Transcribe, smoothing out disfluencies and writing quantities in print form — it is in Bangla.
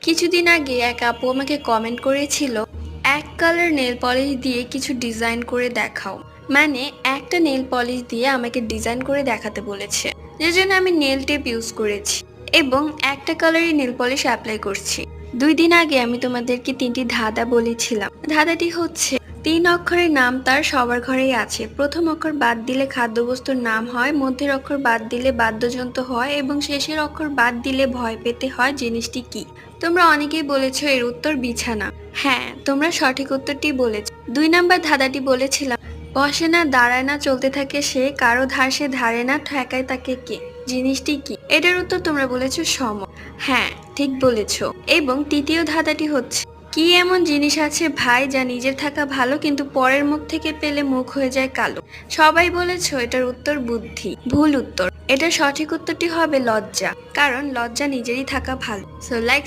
কিছুদিন আগে এক আপু আমাকে কমেন্ট করেছিল, এক কালার নেল পলিশ দিয়ে কিছু ডিজাইন করে দেখাও। মানে একটা নেল পলিশ দিয়ে আমাকে ডিজাইন করে দেখাতে বলেছে, যে জন্য আমি নেল টেপ ইউজ করেছি এবং একটা কালারই নেল পলিশ অ্যাপ্লাই করছি। 2 দিন আগে আমি তোমাদেরকে 3টি ধাঁধা বলেছিলাম। ধাঁধাটি হচ্ছে, 3 অক্ষরের নাম তার সবার ঘরেই আছে। প্রথম অক্ষর বাদ দিলে খাদ্যবস্তুর নাম হয়, মধ্যের অক্ষর বাদ দিলে বাদ্যযন্ত্র হয় এবং শেষের অক্ষর বাদ দিলে ভয় পেতে হয়। জিনিসটি কি? তোমরা অনেকেই বলেছো এর উত্তর বিছানা। হ্যাঁ, তোমরা সঠিক উত্তরটি বলেছ। 2 নাম্বার ধাঁধাটি বলেছিলাম, বসে না দাঁড়ায় না চলতে থাকে সে, কারো ধার সে ধারে না, ঠেকায় তাকে কে? জিনিসটি কি? এটার উত্তর তোমরা বলেছো সময়। হ্যাঁ, ঠিক বলেছো। এবং তৃতীয় ধাঁধাটি হচ্ছে, কি এমন জিনিস আছে ভাই যা নিজের থাকা ভালো কিন্তু পরের মুখ থেকে পেলে মুখ হয়ে যায় কালো? সবাই বলেছো এটার উত্তর বুদ্ধি। ভুল উত্তর। এটার সঠিক উত্তরটি হবে লজ্জা, কারণ লজ্জা নিজেরই থাকা ভালো। So like